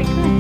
लिखा है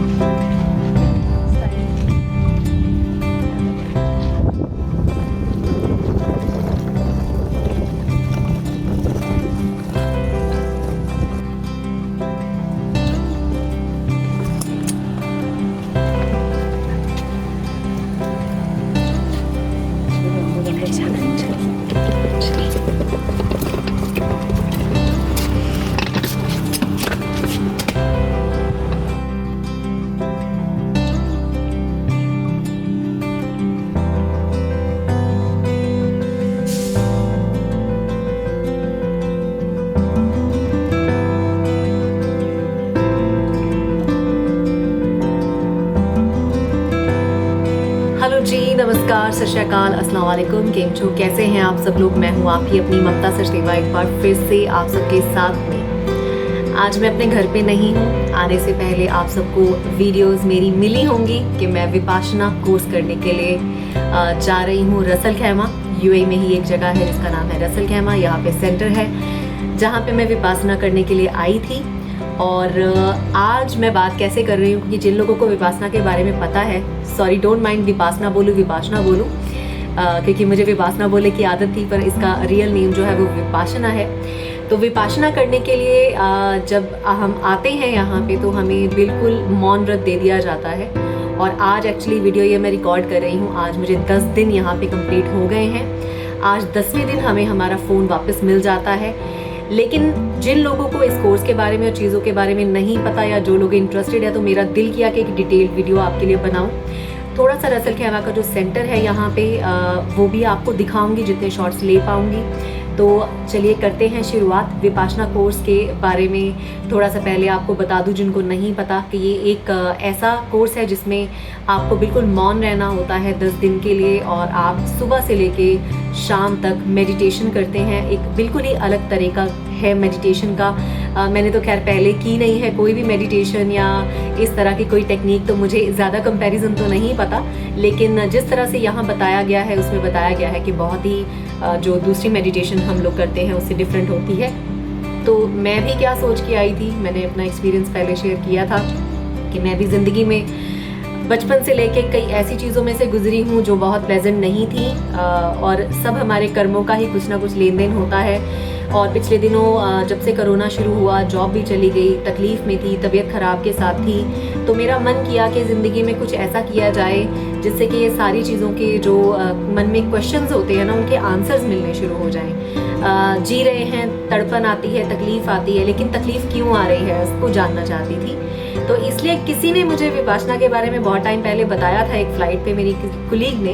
जी, नमस्कार, सत श्री अकाल, अस्सलाम वालेकुम। केम छो, कैसे हैं आप सब लोग। मैं हूँ आपकी अपनी ममता सचदेवा, एक बार फिर से आप सबके साथ में। आज मैं अपने घर पे नहीं हूँ। आने से पहले आप सबको वीडियोस मेरी मिली होंगी कि मैं विपाशना कोर्स करने के लिए जा रही हूँ रसल खैमा। यूएई में ही एक जगह है जिसका नाम है रसल खैमा। यहाँ पे सेंटर है जहाँ पे मैं विपासना करने के लिए आई थी। और आज मैं बात कैसे कर रही हूँ, क्योंकि जिन लोगों को विपासना के बारे में पता है, सॉरी डोंट माइंड विपासना बोलूँ विपाशना बोलूँ, क्योंकि मुझे विपासना बोले की आदत थी, पर इसका रियल नेम जो है वो विपाशना है। तो विपाशना करने के लिए जब हम आते हैं यहाँ पे तो हमें बिल्कुल मौन व्रत दे दिया जाता है। और आज एक्चुअली वीडियो ये मैं रिकॉर्ड कर रही हूँ, आज मुझे 10 दिन यहाँ पे कंप्लीट हो गए हैं। आज 10वें दिन हमें हमारा फ़ोन वापस मिल जाता है। लेकिन जिन लोगों को इस कोर्स के बारे में और चीज़ों के बारे में नहीं पता, या जो लोग इंटरेस्टेड है, तो मेरा दिल किया कि एक डिटेल्ड वीडियो आपके लिए बनाऊं। थोड़ा सा रसल खैमा का जो सेंटर है यहाँ पे वो भी आपको दिखाऊंगी जितने शॉर्ट्स ले पाऊंगी। तो चलिए करते हैं शुरुआत विपाशना कोर्स के बारे में। थोड़ा सा पहले आपको बता दूं जिनको नहीं पता कि ये एक ऐसा कोर्स है जिसमें आपको बिल्कुल मौन रहना होता है 10 दिन के लिए, और आप सुबह से लेके शाम तक मेडिटेशन करते हैं। एक बिल्कुल ही अलग तरीका है मेडिटेशन का। मैंने तो खैर पहले की नहीं है कोई भी मेडिटेशन या इस तरह की कोई टेक्निक, तो मुझे ज़्यादा कंपैरिजन तो नहीं पता। लेकिन जिस तरह से यहाँ बताया गया है उसमें बताया गया है कि बहुत ही जो दूसरी मेडिटेशन हम लोग करते हैं उससे डिफरेंट होती है। तो मैं भी क्या सोच के आई थी, मैंने अपना एक्सपीरियंस पहले शेयर किया था कि मैं भी ज़िंदगी में बचपन से लेके कई ऐसी चीज़ों में से गुजरी हूँ जो बहुत प्लेजेंट नहीं थी, और सब हमारे कर्मों का ही कुछ ना कुछ लेन देन होता है। और पिछले दिनों जब से कोरोना शुरू हुआ, जॉब भी चली गई, तकलीफ़ में थी, तबीयत ख़राब के साथ थी, तो मेरा मन किया कि ज़िंदगी में कुछ ऐसा किया जाए जिससे कि ये सारी चीज़ों के जो मन में क्वेश्चंस होते हैं ना, उनके आंसर्स मिलने शुरू हो जाएं। जी रहे हैं, तड़पन आती है, तकलीफ़ आती है, लेकिन तकलीफ़ क्यों आ रही है उसको जानना चाहती थी। तो इसलिए किसी ने मुझे विपाशना के बारे में बहुत टाइम पहले बताया था, एक फ़्लाइट पे मेरी कुलीग ने।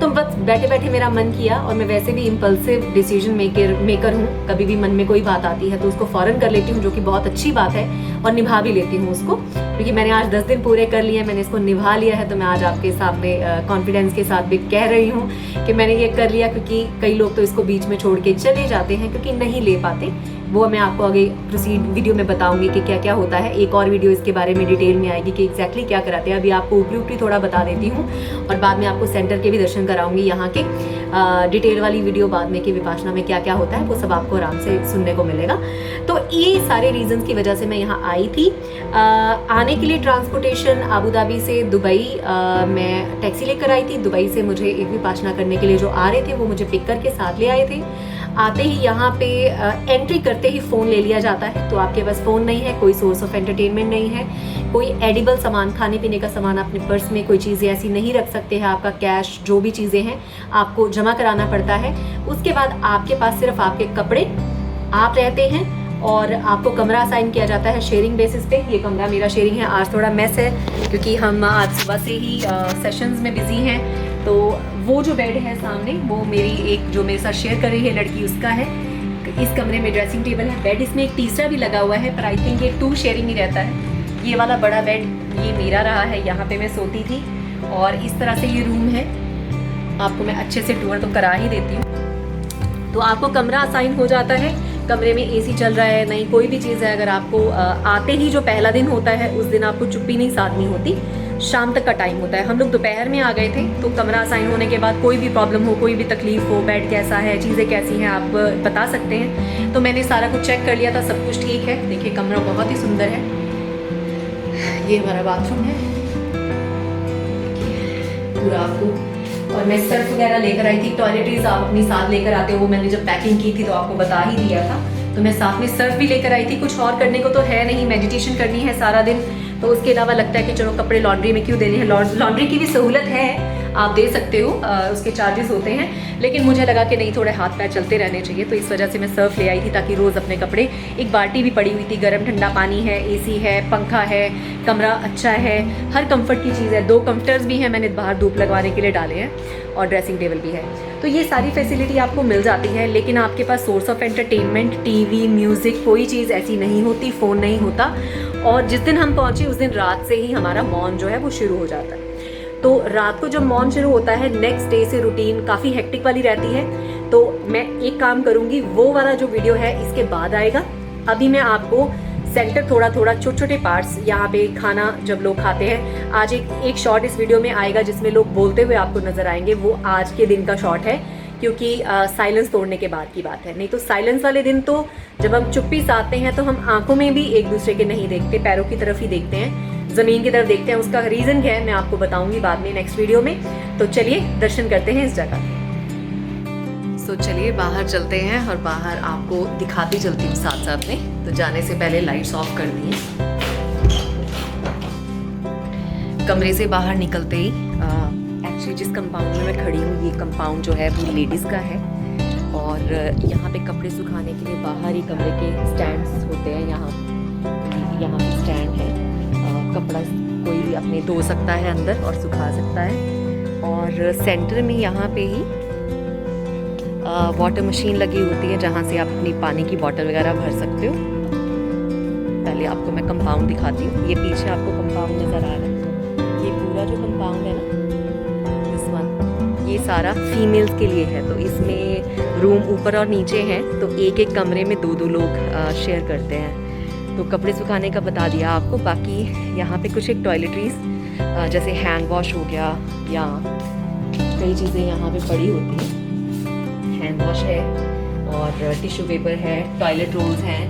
तो बस बैठे बैठे मेरा मन किया, और मैं वैसे भी इम्पल्सिव डिसीजन मेकर हूँ। कभी भी मन में कोई बात आती है तो उसको फ़ौरन कर लेती हूँ, जो कि बहुत अच्छी बात है, और निभा भी लेती हूँ उसको। क्योंकि मैंने आज 10 दिन पूरे कर लिए, मैंने इसको निभा लिया है, तो मैं आज आपके सामने कॉन्फिडेंस के साथ भी कह रही हूँ कि मैंने ये कर लिया। क्योंकि कई लोग तो इसको बीच में छोड़ के चले जाते हैं क्योंकि नहीं ले पाते। वो मैं आपको आगे प्रोसीड वीडियो में बताऊंगी कि क्या क्या होता है। एक और वीडियो इसके बारे में डिटेल में आएगी कि एग्जैक्टली क्या कराते हैं। अभी आपको ऊपरी थोड़ा बता देती हूँ, और बाद में आपको सेंटर के भी दर्शन कराऊंगी यहाँ के। डिटेल वाली वीडियो बाद में कि विपाशना में क्या क्या होता है वो सब आपको आराम से सुनने को मिलेगा। तो ये सारे रीजंस की वजह से मैं यहाँ आई थी। आने के लिए ट्रांसपोर्टेशन अबू धाबी से दुबई मैं टैक्सी लेकर आई थी। दुबई से मुझे एक विपाशना करने के लिए जो आ रहे थे वो मुझे पिक करके साथ ले आए थे। आते ही यहाँ पे एंट्री करते ही फ़ोन ले लिया जाता है। तो आपके पास फ़ोन नहीं है, कोई सोर्स ऑफ एंटरटेनमेंट नहीं है, कोई एडिबल सामान, खाने पीने का सामान अपने पर्स में, कोई चीज़ें ऐसी नहीं रख सकते हैं। आपका कैश जो भी चीज़ें हैं आपको जमा कराना पड़ता है। उसके बाद आपके पास सिर्फ आपके कपड़े, आप रहते हैं, और आपको कमरा असाइन किया जाता है शेयरिंग बेसिस पे। ये कमरा मेरा शेयरिंग है। आज थोड़ा मेस है क्योंकि हम आज सुबह से ही सेशंस में बिजी हैं। तो वो जो बेड है सामने, वो मेरी एक जो मेरे साथ शेयर कर रही है लड़की, उसका है। इस कमरे में ड्रेसिंग टेबल है, बेड इसमें एक तीसरा भी लगा हुआ है, पर आई थिंक ये 2 शेयरिंग ही रहता है। ये वाला बड़ा बेड ये मेरा रहा है, यहाँ पे मैं सोती थी। और इस तरह से ये रूम है। आपको मैं अच्छे से टूर तो करा ही देती हूँ। तो आपको कमरा असाइन हो जाता है। कमरे में एसी चल रहा है, नहीं कोई भी चीज़ है। अगर आपको आते ही जो पहला दिन होता है उस दिन आपको चुप्पी नहीं साधनी होती, शाम तक का टाइम होता है। हम लोग दोपहर में आ गए थे, तो कमरा असाइन होने के बाद कोई भी प्रॉब्लम हो, कोई भी तकलीफ हो, बेड कैसा है, चीज़ें कैसी हैं, आप बता सकते हैं। तो मैंने सारा कुछ चेक कर लिया था, सब कुछ ठीक है। देखिए कमरा बहुत ही सुंदर है। ये हमारा बाथरूम है पूरा आपको। और मैं सर्फ वगैरह लेकर आई थी। टॉयलेटरीज आप अपनी साथ लेकर आते हो, वो मैंने जब पैकिंग की थी तो आपको बता ही दिया था। तो मैं साथ में सर्फ भी लेकर आई थी। कुछ और करने को तो है नहीं, मेडिटेशन करनी है सारा दिन, तो उसके अलावा लगता है कि चलो कपड़े लॉन्ड्री में क्यों देने हैं। लॉन्ड्री की भी सहूलत है, आप दे सकते हो, उसके चार्जेस होते हैं, लेकिन मुझे लगा कि नहीं, थोड़े हाथ पैर चलते रहने चाहिए, तो इस वजह से मैं सर्फ ले आई थी ताकि रोज़ अपने कपड़े। एक बाल्टी भी पड़ी हुई थी, गर्म ठंडा पानी है, एसी है, पंखा है, कमरा अच्छा है, हर कंफर्ट की चीज़ है। 2 कंफर्टर्स भी हैं, मैंने बाहर धूप लगवाने के लिए डाले हैं, और ड्रेसिंग टेबल भी है। तो ये सारी फैसिलिटी आपको मिल जाती है, लेकिन आपके पास source of entertainment, TV, music, कोई चीज़ ऐसी नहीं होती, फ़ोन नहीं होता। और जिस दिन हम पहुँचे उस दिन रात से ही हमारा मॉर्न जो है वो शुरू हो जाता है। तो रात को जब मॉर्न शुरू होता है, नेक्स्ट डे से रूटीन काफ़ी हेक्टिक वाली रहती है। तो मैं एक काम करूँगी, वो वाला जो वीडियो है इसके बाद आएगा। अभी मैं आपको सेंटर थोड़ा छोटे छोटे पार्ट्स, यहाँ पे खाना जब लोग खाते हैं, आज एक शॉट इस वीडियो में आएगा जिसमें लोग बोलते हुए आपको नजर आएंगे। वो आज के दिन का शॉट है, क्योंकि साइलेंस तोड़ने के बाद की बात है। नहीं तो साइलेंस वाले दिन तो जब हम चुप्पी साधते हैं तो हम आंखों में भी एक दूसरे के नहीं देखते, पैरों की तरफ ही देखते हैं, ज़मीन की तरफ देखते हैं। उसका रीज़न क्या है मैं आपको बताऊंगी बाद में नेक्स्ट वीडियो में। तो चलिए दर्शन करते हैं इस जगह। तो चलिए बाहर चलते हैं और बाहर आपको दिखाती चलती हूँ साथ साथ में। तो जाने से पहले लाइट्स ऑफ कर दी हैं। कमरे से बाहर निकलते ही एक्चुअली जिस कंपाउंड में मैं खड़ी हूँ, ये कंपाउंड जो है वो लेडीज़ का है, और यहाँ पे कपड़े सुखाने के लिए बाहर ही कमरे के स्टैंड्स होते हैं। यहाँ पे स्टैंड है, कपड़ा कोई भी अपने धो सकता है अंदर और सुखा सकता है। और सेंटर में यहाँ पे ही वाटर मशीन लगी होती है, जहाँ से आप अपनी पानी की बोतल वगैरह भर सकते हो। पहले आपको मैं कंपाउंड दिखाती हूँ। ये पीछे आपको कंपाउंड नज़र आ रहा है, ये पूरा जो कंपाउंड है ना, दिस वन, ये सारा फीमेल्स के लिए है। तो इसमें रूम ऊपर और नीचे हैं, तो एक एक कमरे में 2-2 लोग शेयर करते हैं। तो कपड़े सुखाने का बता दिया आपको। बाकी यहाँ पे कुछ एक टॉयलेटरीज जैसे हैंड वॉश हो गया, या कई चीज़ें यहाँ पे पड़ी होती हैं। हैंड वॉश है और टिश्यू पेपर है, टॉयलेट रोल्स हैं,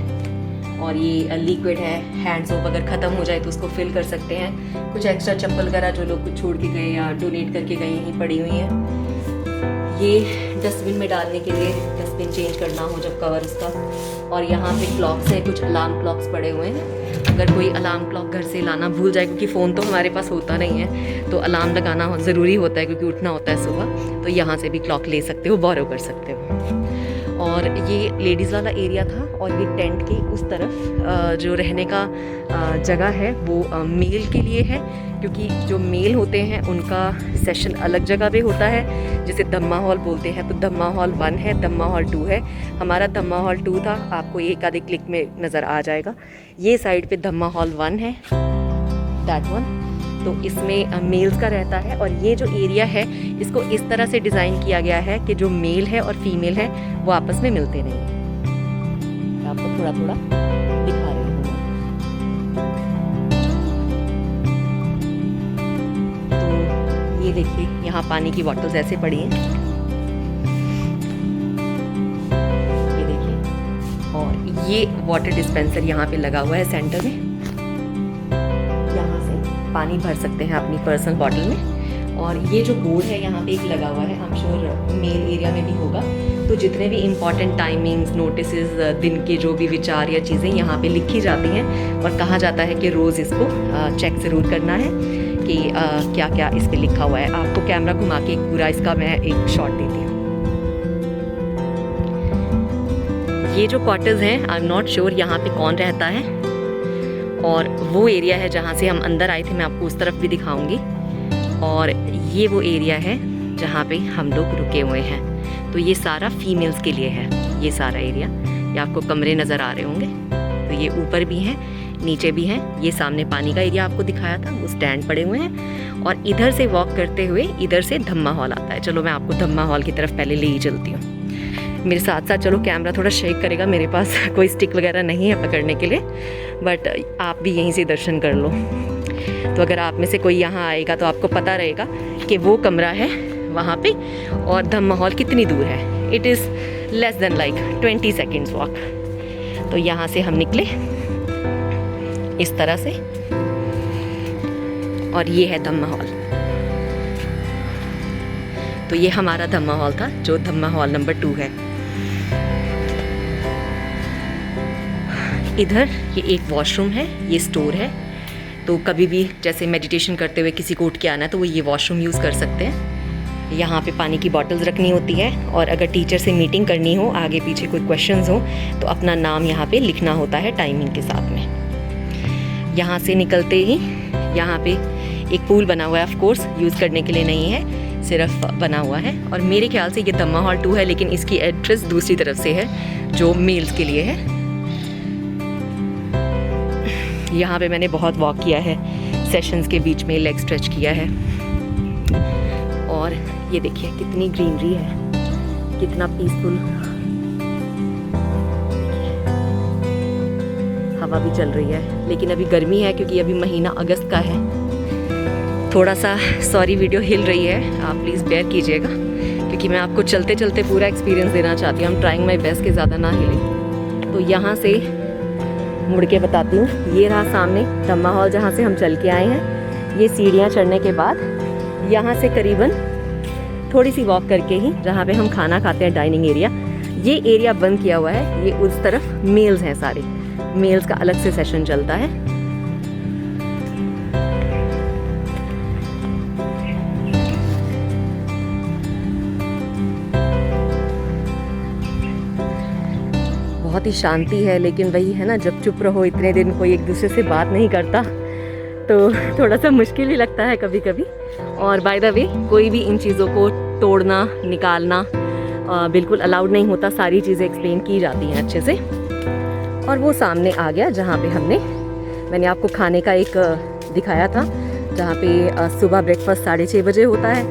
और ये लिक्विड है। हैंड सोप अगर ख़त्म हो जाए तो उसको फिल कर सकते हैं। कुछ एक्स्ट्रा चप्पल वगैरह जो लोग कुछ छोड़ के गए या डोनेट करके गए यहीं पड़ी हुई हैं। ये डस्टबिन में डालने के लिए, डस्टबिन चेंज करना हो जब कवर उसका। और यहाँ पे क्लॉक्स हैं, कुछ अलार्म क्लॉक्स पड़े हुए हैं। अगर कोई अलार्म क्लॉक घर से लाना भूल जाए, क्योंकि फ़ोन तो हमारे पास होता नहीं है, तो अलार्म लगाना ज़रूरी होता है क्योंकि उठना होता है सुबह, तो यहाँ से भी क्लॉक ले सकते हो, बोरो कर सकते हो। और ये लेडीज़ वाला एरिया था, और ये टेंट के उस तरफ जो रहने का जगह है वो मेल के लिए है, क्योंकि जो मेल होते हैं उनका सेशन अलग जगह पे होता है, जिसे धम्मा हॉल बोलते हैं। तो धम्मा हॉल 1 है, धम्मा हॉल 2 है। हमारा धम्मा हॉल 2 था, आपको एक आधे क्लिक में नज़र आ जाएगा। ये साइड पे धम्मा हॉल 1 है, दैट वन। तो इसमें मेल्स का रहता है, और ये जो एरिया है इसको इस तरह से डिज़ाइन किया गया है कि जो मेल है और फीमेल है वो आपस में मिलते नहीं हैं। आपको थोड़ा थोड़ा दिखा रही हूँ। तो ये देखिए, यहाँ पानी की बॉटल्स ऐसे पड़ी हैं, ये देखिए। और ये वाटर डिस्पेंसर यहाँ पे लगा हुआ है सेंटर में, पानी भर सकते हैं अपनी पर्सनल बॉटल में। और ये जो बोर्ड है यहाँ पे एक लगा हुआ है, I am sure male area में भी होगा। तो जितने भी इम्पॉर्टेंट टाइमिंग्स, नोटिसेस, दिन के जो भी विचार या चीज़ें यहाँ पे लिखी जाती हैं, और कहा जाता है कि रोज़ इसको चेक ज़रूर करना है कि क्या क्या इस पर लिखा हुआ है। आपको कैमरा घुमा के पूरा इसका मैं एक शॉट देती हूँ। ये जो क्वार्टर्स हैं, आई एम नॉट श्योर यहाँ पे कौन रहता है, और वो एरिया है जहाँ से हम अंदर आए थे, मैं आपको उस तरफ भी दिखाऊंगी। और ये वो एरिया है जहाँ पे हम लोग रुके हुए हैं। तो ये सारा फीमेल्स के लिए है, ये सारा एरिया। ये आपको कमरे नज़र आ रहे होंगे, तो ये ऊपर भी हैं, नीचे भी हैं। ये सामने पानी का एरिया आपको दिखाया था, वो स्टैंड पड़े हुए हैं। और इधर से वॉक करते हुए इधर से धम्मा हॉल आता है। चलो मैं आपको धम्मा हॉल की तरफ पहले ले ही चलती हूँ। मेरे साथ साथ चलो, कैमरा थोड़ा शेक करेगा, मेरे पास कोई स्टिक वगैरह नहीं है पकड़ने के लिए, बट आप भी यहीं से दर्शन कर लो। तो अगर आप में से कोई यहाँ आएगा तो आपको पता रहेगा कि वो कमरा है वहाँ पे, और धम्मा हॉल कितनी दूर है। It is less than like 20 seconds walk. तो यहाँ से हम निकले इस तरह से, और ये है धम्मा हॉल। तो ये हमारा धम्मा हॉल था, जो धम्मा हॉल नंबर 2 है। इधर ये एक वॉशरूम है, ये स्टोर है। तो कभी भी जैसे मेडिटेशन करते हुए किसी को उठ के आना है तो वो ये वॉशरूम यूज़ कर सकते हैं। यहाँ पे पानी की बॉटल्स रखनी होती है, और अगर टीचर से मीटिंग करनी हो, आगे पीछे कोई क्वेश्चंस हो, तो अपना नाम यहाँ पे लिखना होता है टाइमिंग के साथ में। यहाँ से निकलते ही यहाँ पे एक पूल बना हुआ है, ऑफ कोर्स यूज़ करने के लिए नहीं है, सिर्फ बना हुआ है। और मेरे ख्याल से ये धम्मा हॉल 2 है, लेकिन इसकी एड्रेस दूसरी तरफ से है जो मेल्स के लिए है। यहाँ पे मैंने बहुत वॉक किया है, सेशंस के बीच में लेग स्ट्रेच किया है। और ये देखिए कितनी ग्रीनरी है, कितना पीसफुल, हवा भी चल रही है। लेकिन अभी गर्मी है क्योंकि अभी महीना अगस्त का है। थोड़ा सा सॉरी वीडियो हिल रही है, आप प्लीज़ बेयर कीजिएगा, क्योंकि मैं आपको चलते चलते पूरा एक्सपीरियंस देना चाहती हूँ। I'm trying my best कि ज़्यादा ना हिले। तो यहाँ से मुड़ के बताती हूँ, ये रहा सामने धम्मा हॉल जहाँ से हम चल के आए हैं। ये सीढ़ियाँ चढ़ने के बाद यहाँ से करीबन थोड़ी सी वॉक करके ही जहाँ पे हम खाना खाते हैं, डाइनिंग एरिया, ये एरिया बंद किया हुआ है। ये उस तरफ मेल्स हैं, सारे मेल्स का अलग से सेशन चलता है। बहुत ही शांति है, लेकिन वही है ना, जब चुप रहो इतने दिन, कोई एक दूसरे से बात नहीं करता, तो थोड़ा सा मुश्किल ही लगता है कभी कभी। और बाय द वे, कोई भी इन चीज़ों को तोड़ना, निकालना बिल्कुल अलाउड नहीं होता। सारी चीज़ें एक्सप्लेन की जाती हैं अच्छे से। और वो सामने आ गया जहाँ पे मैंने आपको खाने का एक दिखाया था, जहाँ पे सुबह ब्रेकफास्ट 6:30 बजे होता है,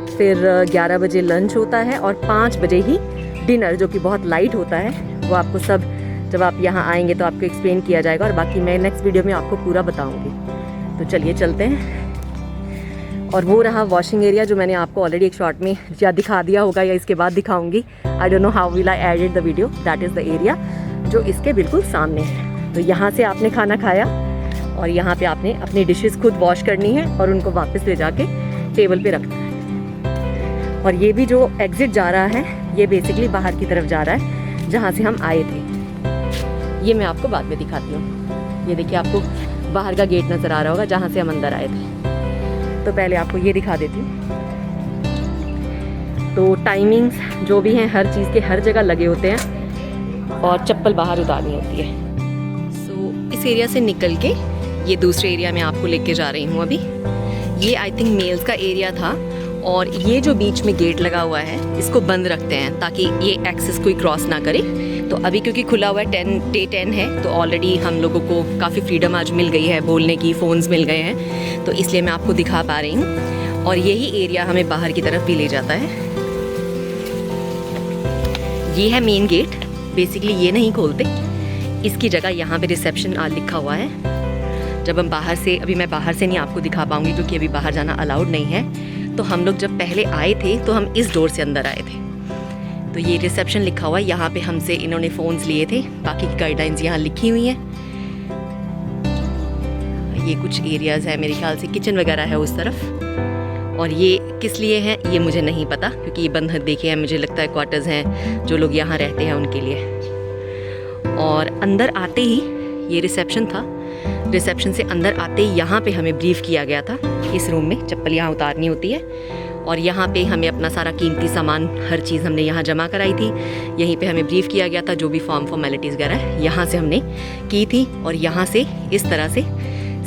फिर 11 बजे लंच होता है, और 5 बजे ही डिनर, जो कि बहुत लाइट होता है। वो आपको सब, जब आप यहाँ आएंगे तो आपको एक्सप्लेन किया जाएगा, और बाकी मैं नेक्स्ट वीडियो में आपको पूरा बताऊँगी। तो चलिए चलते हैं। और वो रहा वॉशिंग एरिया, जो मैंने आपको ऑलरेडी एक शॉर्ट में या दिखा दिया होगा या इसके बाद दिखाऊंगी। I don't know how will I edit the video. That is the area जो इसके बिल्कुल सामने है। तो यहाँ से आपने खाना खाया, और यहाँ पे आपने अपनी डिशेस खुद वॉश करनी है और उनको वापस ले जाके टेबल पे रखना है। और ये भी जो एग्जिट जा रहा है, ये बेसिकली बाहर की तरफ जा रहा है, जहाँ से हम आए थे। ये मैं आपको बाद में दिखाती हूँ। ये देखिए, आपको बाहर का गेट नज़र आ रहा होगा जहाँ से हम अंदर आए थे। तो पहले आपको ये दिखा देती हूँ। तो टाइमिंग्स जो भी हैं, हर चीज़ के हर जगह लगे होते हैं, और चप्पल बाहर उतारनी होती है। सो इस एरिया से निकल के ये दूसरे एरिया में आपको लेके जा रही हूँ। अभी ये आई थिंक मेल्स का एरिया था, और ये जो बीच में गेट लगा हुआ है, इसको बंद रखते हैं ताकि ये एक्सेस कोई क्रॉस ना करे। तो अभी क्योंकि खुला हुआ है, 10 है, तो ऑलरेडी हम लोगों को काफ़ी फ्रीडम आज मिल गई है बोलने की, फ़ोन्स मिल गए हैं, तो इसलिए मैं आपको दिखा पा रही हूँ। और यही एरिया हमें बाहर की तरफ भी ले जाता है। ये है मेन गेट। बेसिकली ये नहीं खोलते, इसकी जगह यहाँ पे रिसेप्शन लिखा हुआ है। जब हम बाहर से, अभी मैं बाहर से नहीं आपको दिखा पाऊँगी क्योंकि अभी बाहर जाना अलाउड नहीं है। तो हम लोग जब पहले आए थे तो हम इस डोर से अंदर आए थे। तो ये रिसेप्शन लिखा हुआ है, यहाँ पे हमसे इन्होंने फ़ोन्स लिए थे, बाकी की गाइडलाइंस यहाँ लिखी हुई हैं। ये कुछ एरियाज़ है, मेरे ख्याल से किचन वगैरह है उस तरफ। और ये किस लिए है ये मुझे नहीं पता, क्योंकि ये बंद देखे हैं, मुझे लगता है क्वार्टर्स हैं जो लोग यहाँ रहते हैं उनके लिए। और अंदर आते ही ये रिसेप्शन था। रिसेप्शन से अंदर आते ही यहाँ पे हमें ब्रीफ किया गया था, इस रूम में चप्पल यहाँ उतारनी होती है। और यहाँ पे हमें अपना सारा कीमती सामान, हर चीज़ हमने यहाँ जमा कराई थी। यहीं पे हमें ब्रीफ किया गया था, जो भी फॉर्मेलिटीज़ वगैरह यहाँ से हमने की थी। और यहाँ से इस तरह से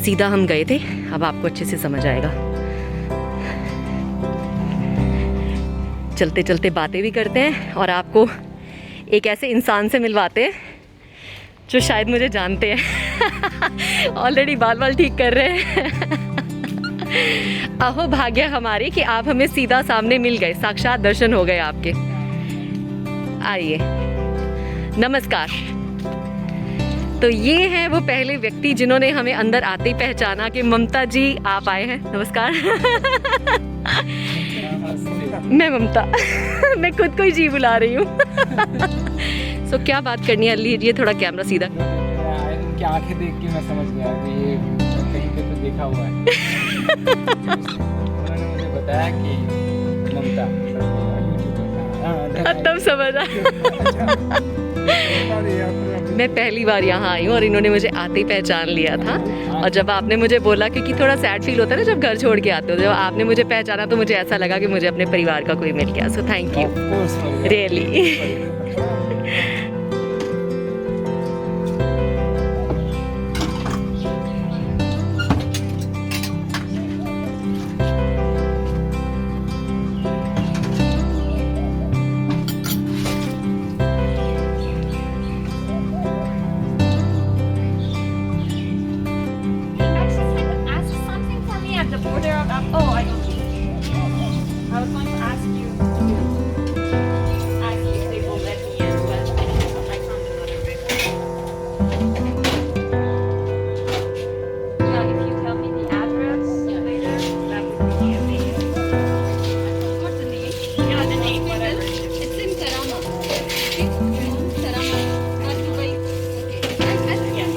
सीधा हम गए थे। अब आपको अच्छे से समझ आएगा। चलते चलते बातें भी करते हैं, और आपको एक ऐसे इंसान से मिलवाते हैं जो शायद मुझे जानते हैं। ऑलरेडी बाल ठीक कर रहे हैं। अहो भाग्य हमारे कि आप हमें सीधा सामने मिल गए, साक्षात दर्शन हो गए आपके। आइए, नमस्कार। तो ये हैं वो पहले व्यक्ति जिन्होंने हमें अंदर आते ही पहचाना कि ममता जी आप आए हैं। नमस्कार। मैं ममता। मैं खुद को ही जी बुला रही हूँ। सो क्या बात करनी है? लीजिए थोड़ा कैमरा सीधा। उनकी आंखें देख के मैं समझ गया कि ये कहीं पे तो देखा हुआ है। उन्होंने मुझे बताया कि ममता तब समझ आया। मैं पहली बार यहाँ आई हूँ और इन्होंने मुझे आते ही पहचान लिया था। और जब आपने मुझे बोला, क्योंकि थोड़ा सैड फील होता है ना जब घर छोड़ के आते हो, जब आपने मुझे पहचाना तो मुझे ऐसा लगा कि मुझे अपने परिवार का कोई मिल गया। So thank you really. Ask something for me at the border of. Oh, I don't. I was going to ask you if they will let me in, but I found another way. Yeah, if you tell me the address later, that would be amazing. What's the name? Yeah, the name, whatever. It's in Karama. Karama. Not Dubai. Okay. Yeah.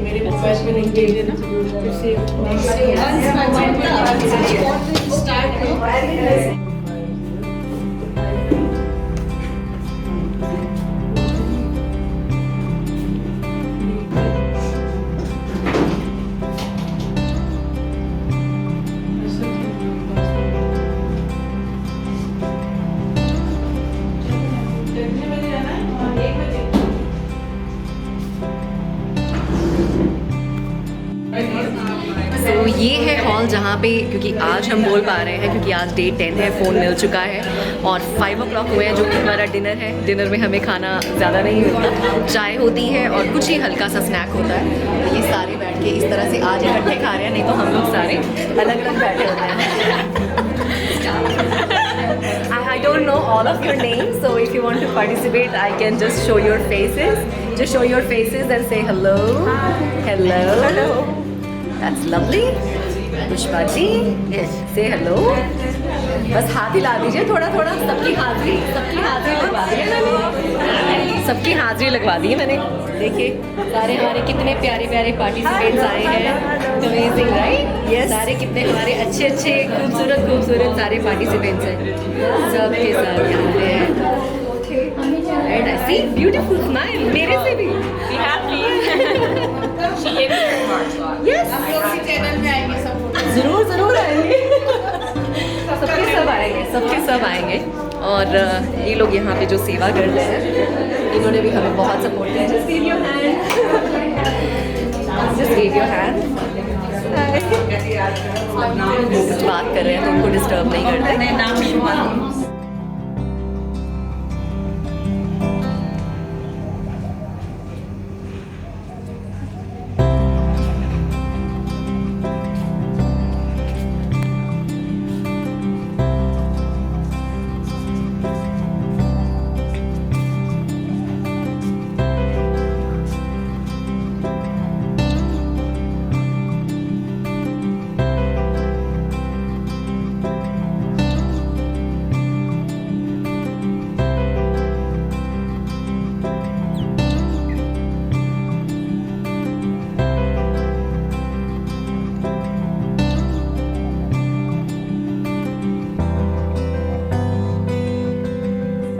मेरे mobile पे link भेज देना फिर से तो ये है hall जहाँ पे, क्योंकि आज हम बोल पा रहे हैं क्योंकि आज डे 10 है, फ़ोन मिल चुका है और 5 o'clock हुए हैं जो कि हमारा डिनर है। डिनर में हमें खाना ज़्यादा नहीं मिलता, चाय होती है और कुछ ही हल्का सा स्नैक होता है। तो ये सारे बैठ के इस तरह से आज इकट्ठे खा रहे हैं, नहीं तो हम लोग सारे अलग अलग बैठे होते हैं। I don't know all of your names, so if you want to participate, I can just show your faces. Just show your faces and say hello. Hello. Hello. That's lovely. Pushpa ji, say hello. बस हाथ हिला दीजिए थोड़ा थोड़ा। सबकी हाजिरी लगवा दी है मैंने। सबकी हाजिरी लगवा दी है मैंने। देखिए सारे हमारे कितने प्यारे प्यारे पार्टिसिपेंट्स आए हैं। Amazing right? यस। सारे कितने हमारे अच्छे अच्छे खूबसूरत सारे पार्टिसिपेंट्स हैं। सबके साथ यहाँ पे हैं। And I see beautiful smile मेरे से भी। Be happy. She gave me her card, so Yes. Channel में आएंगे सब फोटो। ज़रूर आएंगे। सबके सब आएंगे। और ये लोग यहाँ पे जो सेवा कर रहे हैं, इन्होंने भी हमें बहुत सपोर्ट किया। Just give your hand. Just give your hand. कुछ बात कर रहे हैं तो उनको डिस्टर्ब नहीं करते। नाम Shivani.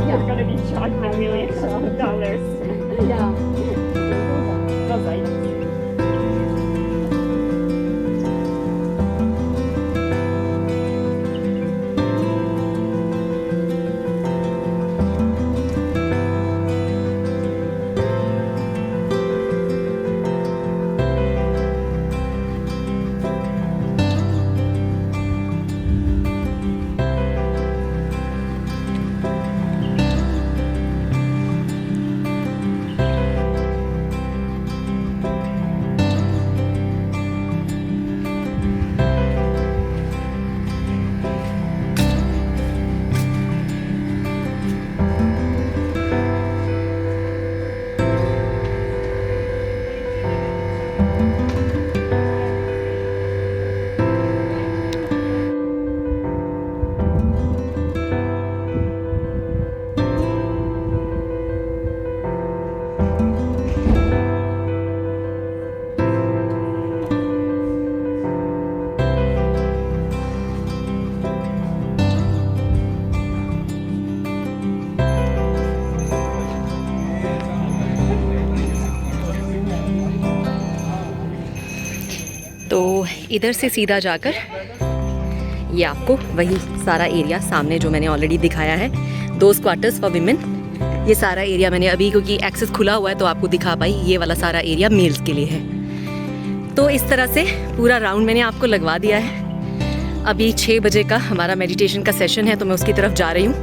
you're gonna be charged millions of dollars. Yeah. Bye-bye. इधर से सीधा जाकर ये आपको वही सारा एरिया सामने जो मैंने ऑलरेडी दिखाया है, 2 क्वार्टर्स फॉर विमेन, ये सारा एरिया मैंने अभी क्योंकि एक्सेस खुला हुआ है तो आपको दिखा पाई, ये वाला सारा एरिया मेल्स के लिए है। तो इस तरह से पूरा राउंड मैंने आपको लगवा दिया है। अभी 6 बजे का हमारा मेडिटेशन का सेशन है तो मैं उसकी तरफ जा रही हूँ,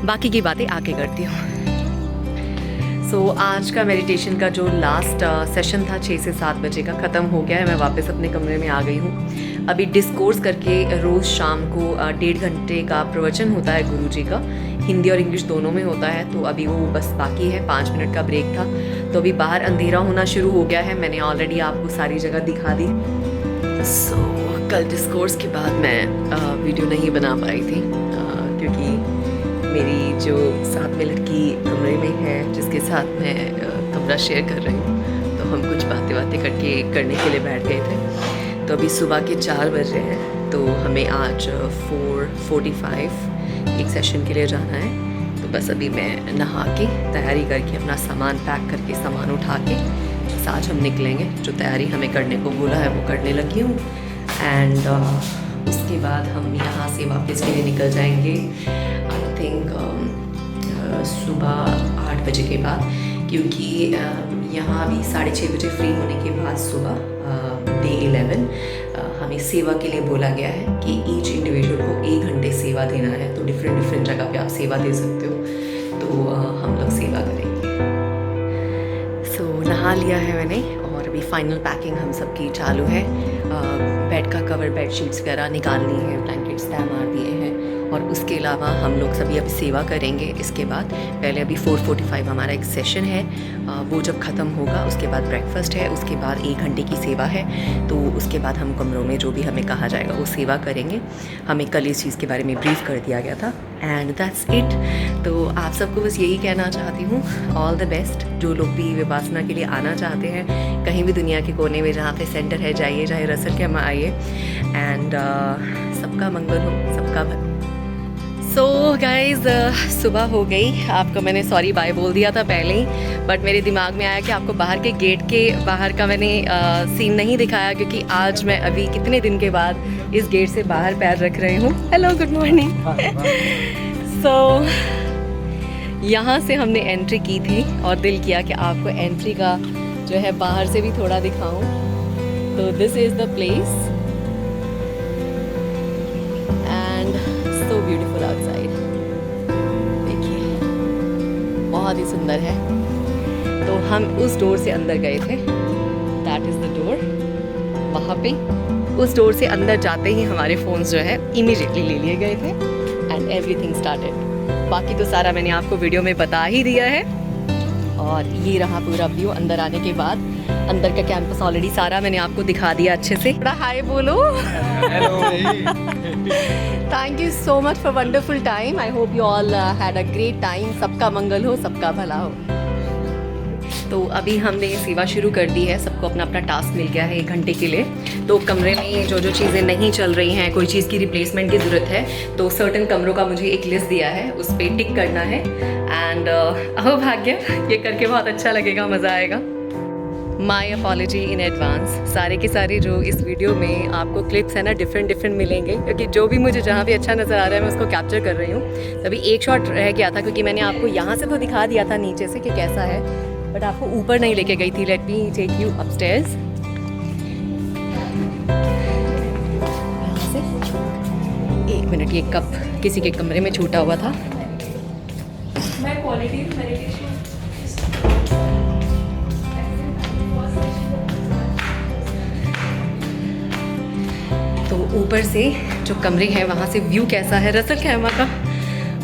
बाकी की बातें आके करती हूँ। सो आज का मेडिटेशन का जो लास्ट सेशन था 6 से 7 बजे का ख़त्म हो गया है। मैं वापस अपने कमरे में आ गई हूँ। अभी डिस्कोर्स करके रोज़ शाम को 1.5 घंटे का प्रवचन होता है गुरुजी का, हिंदी और इंग्लिश दोनों में होता है। तो अभी वो बस बाकी है, 5 मिनट का ब्रेक था। तो अभी बाहर अंधेरा होना शुरू हो गया है, मैंने ऑलरेडी आपको सारी जगह दिखा दी। सो कल डिस्कोर्स के बाद मैं वीडियो नहीं बना पाई थी क्योंकि मेरी जो साथ में लड़की कमरे में है जिसके साथ मैं कमरा शेयर कर रही हूँ, तो हम कुछ बातें करने के लिए बैठ गए थे। तो अभी सुबह के 4 बज रहे हैं, तो हमें आज 4:45 एक सेशन के लिए जाना है। तो बस अभी मैं नहा के तैयारी करके अपना सामान पैक करके सामान उठा के बस आज हम निकलेंगे। जो तैयारी हमें करने को बोला है वो करने लगी हूँ। एंड उसके बाद हम यहाँ से वापस के लिए निकल जाएंगे आई थिंक सुबह 8 बजे के बाद, क्योंकि यहाँ अभी 6:30 बजे फ्री होने के बाद सुबह डे 11 हमें सेवा के लिए बोला गया है कि ईच इंडिविजुअल को 1 घंटे सेवा देना है। तो डिफरेंट जगह पे आप सेवा दे सकते हो, तो हम लोग सेवा करेंगे। सो नहा लिया है मैंने और अभी फाइनल पैकिंग हम सबकी चालू है। बेड का कवर, बेड शीट्स वगैरह निकालनी है, ब्लैंकेट्स तय मार दिए हैं और उसके अलावा हम लोग सभी अभी सेवा करेंगे। इसके बाद पहले अभी 4:45 हमारा एक सेशन है, वो जब ख़त्म होगा उसके बाद ब्रेकफास्ट है, उसके बाद 1 घंटे की सेवा है। तो उसके बाद हम कमरों में जो भी हमें कहा जाएगा वो सेवा करेंगे। हमें कल इस चीज़ के बारे में ब्रीफ कर दिया गया था एंड दैट्स इट। तो आप सबको बस यही कहना चाहती हूँ, ऑल द बेस्ट। जो लोग भी विपासना के लिए आना चाहते हैं कहीं भी दुनिया के कोने में जहाँ पे सेंटर है जाइए, चाहे रसल के हम आइए एंड सबका मंगल हो, सबका भला। सो गाइज़ सुबह हो गई। आपको मैंने सॉरी बाय बोल दिया था पहले ही, बट मेरे दिमाग में आया कि आपको बाहर के गेट के बाहर का मैंने सीन नहीं दिखाया, क्योंकि आज मैं अभी कितने दिन के बाद इस गेट से बाहर पैर रख रही हूँ। Hello, good morning. सो यहाँ से हमने एंट्री की थी और दिल किया कि आपको एंट्री का जो है बाहर से भी थोड़ा दिखाऊं। तो this is the place and so beautiful outside. देखिए बहुत ही सुंदर है। तो हम उस डोर से अंदर गए थे, दैट इज़ द डोर। वहाँ पे उस डोर से अंदर जाते ही हमारे फ़ोन्स जो है इमीडिएटली ले लिए गए थे एंड एवरीथिंग स्टार्टेड। बाकी तो सारा मैंने आपको वीडियो में बता ही दिया है। और ये रहा पूरा व्यू अंदर आने के बाद। अंदर का कैंपस ऑलरेडी सारा मैंने आपको दिखा दिया अच्छे से। बड़ा हाय बोलो। Thank you so much for wonderful time. I hope you all had a great time. सबका मंगल हो, सबका भला हो। तो अभी हमने सेवा शुरू कर दी है, सबको अपना अपना टास्क मिल गया है 1 घंटे के लिए। तो कमरे में जो जो चीज़ें नहीं चल रही हैं, कोई चीज़ की रिप्लेसमेंट की ज़रूरत है, तो सर्टेन कमरों का मुझे एक लिस्ट दिया है, उस पर टिक करना है। एंड अहो भाग्य, ये करके बहुत अच्छा लगेगा, मज़ा आएगा। माई अपॉलॉजी इन एडवांस। सारे के सारे जो इस वीडियो में आपको क्लिप्स है ना डिफरेंट मिलेंगे, क्योंकि जो भी मुझे जहाँ भी अच्छा नज़र आ रहा है मैं उसको कैप्चर कर रही हूँ। तभी एक शॉट रह गया था, क्योंकि मैंने आपको यहाँ से तो दिखा दिया था नीचे से कि कैसा है, बट आपको ऊपर नहीं लेके गई थी। Let me take you upstairs. यहाँ से 1 मिनट, ये कप किसी के कमरे में छूटा हुआ था। तो ऊपर से जो कमरे हैं वहाँ से व्यू कैसा है रसल खैमा का,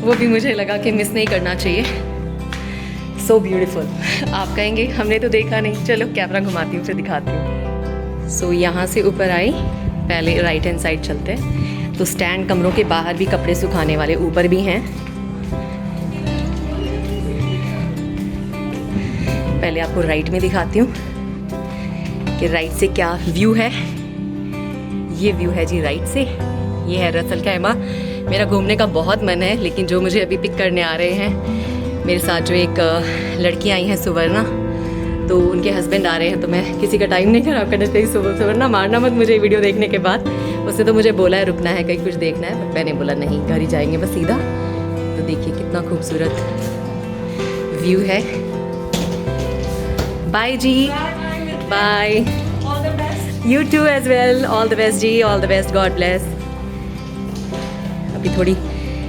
वो भी मुझे लगा कि मिस नहीं करना चाहिए। So beautiful. आप कहेंगे हमने तो देखा नहीं, चलो कैमरा घुमाती हूँ फिर दिखाती हूँ। सो यहाँ से ऊपर आई, पहले राइट हैंड साइड चलते हैं। तो स्टैंड कमरों के बाहर भी कपड़े सुखाने वाले ऊपर भी हैं। पहले आपको राइट में दिखाती हूँ कि राइट से क्या व्यू है। ये व्यू है जी राइट से, ये है रसल खैमा। मेरा घूमने का बहुत मन है, लेकिन जो मुझे अभी पिक करने आ रहे हैं मेरे साथ, जो एक लड़की आई हैं सुवर्णा, तो उनके हस्बैंड आ रहे हैं, तो मैं किसी का टाइम नहीं खराब करना चाहिए। सुबह सुबह ना मारना मत मुझे वीडियो देखने के बाद। उसने तो मुझे बोला है रुकना है, कहीं कुछ देखना है, बट मैंने बोला नहीं, घर ही जाएंगे बस सीधा। तो देखिए कितना खूबसूरत व्यू है। बाय जी, bye, you too as well, all the best जी, all the best, God bless. अभी थोड़ी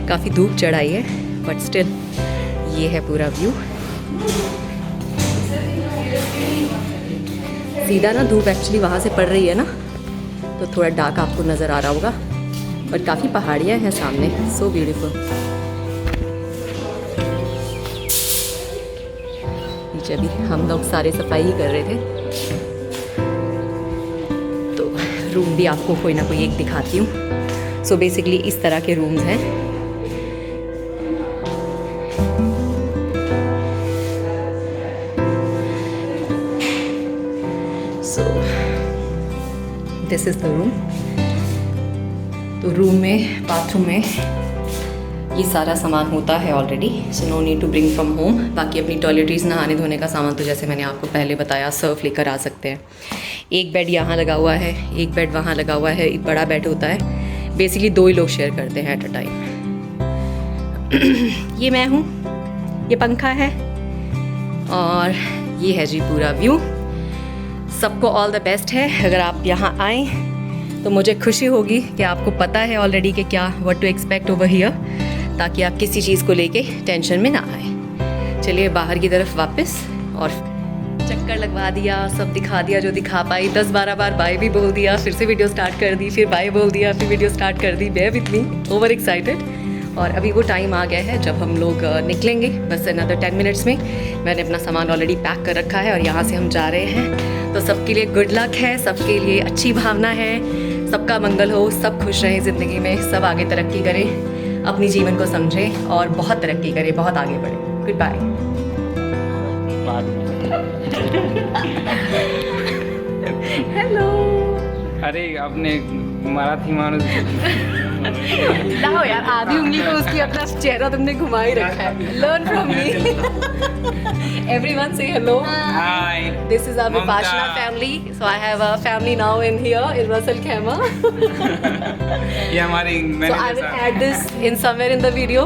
काफ़ी धूप चढ़ाई है, बट स्टिल ये है पूरा व्यू। सीधा ना धूप एक्चुअली वहाँ से पड़ रही है ना, तो थोड़ा डार्क आपको नज़र आ रहा होगा, बट काफ़ी पहाड़ियाँ हैं सामने, सो ब्यूटीफुल। नीचे अभी हम लोग सारे सफाई ही कर रहे थे, तो रूम भी आपको कोई ना कोई एक दिखाती हूँ। सो बेसिकली इस तरह के रूम्स हैं। So this is the room. तो रूम में, बाथरूम में ये सारा सामान होता है already, so no need to bring from home. बाकी अपनी टॉयलेटरीज, नहाने धोने का सामान तो जैसे मैंने आपको पहले बताया सर्फ लेकर आ सकते हैं। एक बेड यहाँ लगा हुआ है, एक बेड वहाँ लगा हुआ है, एक बड़ा बेड होता है। बेसिकली 2 ही लोग शेयर करते हैं एट अ टाइम। ये मैं हूँ, ये पंखा है, और ये है जी पूरा व्यू। सबको ऑल द बेस्ट है। अगर आप यहाँ आएँ तो मुझे खुशी होगी कि आपको पता है ऑलरेडी कि क्या what to expect over here, ताकि आप किसी चीज़ को लेके टेंशन में ना आए। चलिए बाहर की तरफ वापस, और चक्कर लगवा दिया, सब दिखा दिया जो दिखा पाई। 10-12 बार बाय भी बोल दिया, फिर से वीडियो स्टार्ट कर दी, फिर बाय बोल दिया, फिर वीडियो स्टार्ट कर दी। Bear with me, over excited. और अभी वो टाइम आ गया है जब हम लोग निकलेंगे, बस अनदर 10 मिनट्स में। मैंने अपना सामान ऑलरेडी पैक कर रखा है और यहाँ से हम जा रहे हैं। तो सबके लिए गुड लक है, सबके लिए अच्छी भावना है, सबका मंगल हो, सब खुश रहें ज़िंदगी में, सब आगे तरक्की करें, अपनी जीवन को समझें और बहुत तरक्की करें, बहुत आगे बढ़ें। Good bye. बाद में। हेलो। अरे आपने मराठी मानुस लाओ यार, आधी उंगली पे उसकी अपना चेहरा तुमने घुमा ही रखा है। Learn from me. एवरीवन से hello. Hi, This is our Mamta. Vipassana family. So I have a family now in here in Russell Khema. ये हमारी So I will manager add this in somewhere in the video.